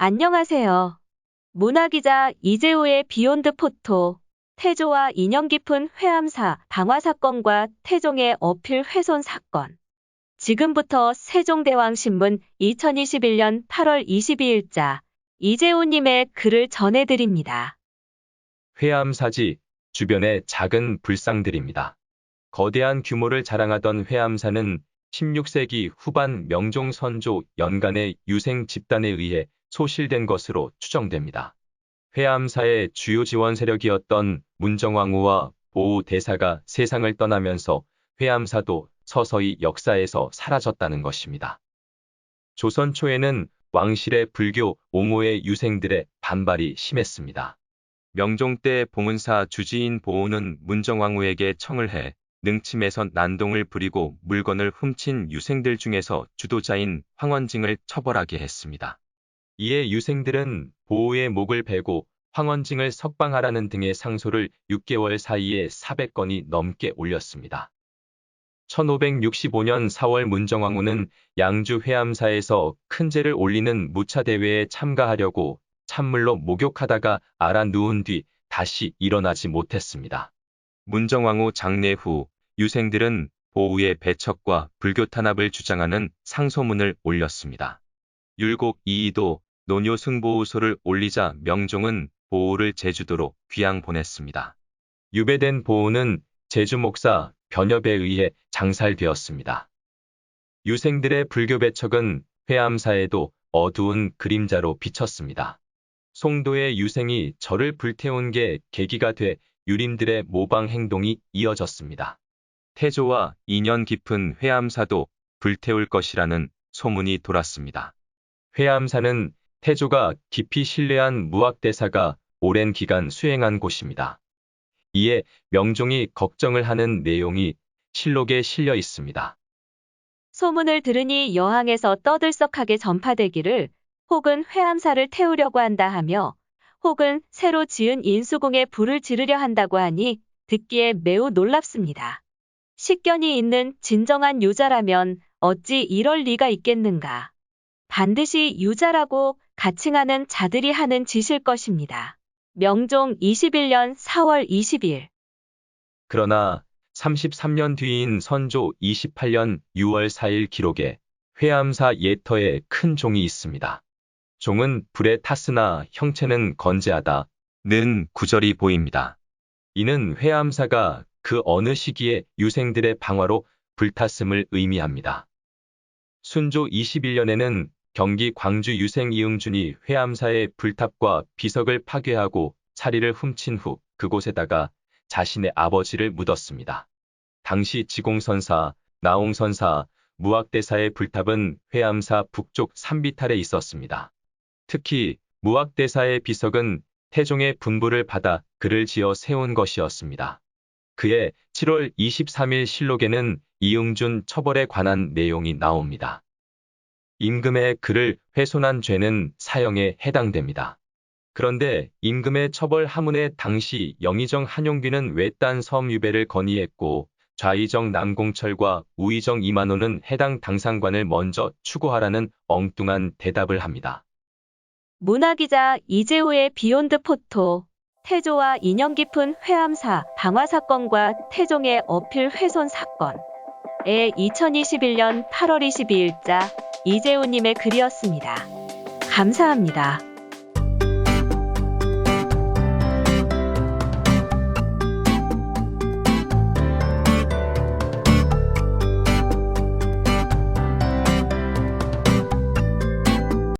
안녕하세요. 문화기자 이재호의 비욘드 포토, 태조와 인연 깊은 회암사 방화 사건과 태종의 어필 훼손 사건. 지금부터 세종대왕신문 2021년 8월 22일자 이재호님의 글을 전해드립니다. 회암사지, 주변의 작은 불상들입니다. 거대한 규모를 자랑하던 회암사는 16세기 후반 명종 선조 연간의 유생 집단에 의해 소실된 것으로 추정됩니다. 회암사의 주요 지원 세력이었던 문정왕후와 보우대사가 세상을 떠나면서 회암사도 서서히 역사에서 사라졌다는 것입니다. 조선 초에는 왕실의 불교 옹호의 유생들의 반발이 심했습니다. 명종 때 봉은사 주지인 보우는 문정왕후에게 청을 해 능침에서 난동을 부리고 물건을 훔친 유생들 중에서 주도자인 황원징을 처벌하게 했습니다. 이에 유생들은 보우의 목을 베고 황원징을 석방하라는 등의 상소를 6개월 사이에 400건이 넘게 올렸습니다. 1565년 4월 문정왕후는 양주 회암사에서 큰 제를 올리는 무차대회에 참가하려고 찬물로 목욕하다가 알아 누운 뒤 다시 일어나지 못했습니다. 문정왕후 장례 후 유생들은 보우의 배척과 불교 탄압을 주장하는 상소문을 올렸습니다. 율곡 이이도 노녀 승보우소를 올리자 명종은 보우를 제주도로 귀양 보냈습니다. 유배된 보우는 제주 목사 변협에 의해 장살되었습니다. 유생들의 불교 배척은 회암사에도 어두운 그림자로 비쳤습니다. 송도의 유생이 절을 불태운 게 계기가 돼 유림들의 모방 행동이 이어졌습니다. 태조와 인연 깊은 회암사도 불태울 것이라는 소문이 돌았습니다. 회암사는 태조가 깊이 신뢰한 무학대사가 오랜 기간 수행한 곳입니다. 이에 명종이 걱정을 하는 내용이 실록에 실려 있습니다. 소문을 들으니 여항에서 떠들썩하게 전파되기를 혹은 회암사를 태우려고 한다 하며 혹은 새로 지은 인수궁에 불을 지르려 한다고 하니 듣기에 매우 놀랍습니다. 식견이 있는 진정한 유자라면 어찌 이럴 리가 있겠는가. 반드시 유자라고 가칭하는 자들이 하는 짓일 것입니다. 명종 21년 4월 20일. 그러나 33년 뒤인 선조 28년 6월 4일 기록에 회암사 예터에 큰 종이 있습니다. 종은 불에 탔으나 형체는 건재하다는 구절이 보입니다. 이는 회암사가 그 어느 시기에 유생들의 방화로 불탔음을 의미합니다. 순조 21년에는 경기 광주 유생 이응준이 회암사의 불탑과 비석을 파괴하고 사리를 훔친 후 그곳에다가 자신의 아버지를 묻었습니다. 당시 지공선사, 나홍선사, 무학대사의 불탑은 회암사 북쪽 산비탈에 있었습니다. 특히 무학대사의 비석은 태종의 분부를 받아 글을 지어 세운 것이었습니다. 그의 7월 23일 실록에는 이응준 처벌에 관한 내용이 나옵니다. 임금의 글을 훼손한 죄는 사형에 해당됩니다. 그런데 임금의 처벌 하문에 당시 영의정 한용귀는 외딴 섬 유배를 건의했고 좌의정 남공철과 우의정 이만호는 해당 당상관을 먼저 추구하라는 엉뚱한 대답을 합니다. 문화기자 이재호의 비욘드 포토, 태조와 인연 깊은 회암사 방화 사건과 태종의 어필 훼손 사건의 2021년 8월 22일자 이재호님의 글이었습니다. 감사합니다.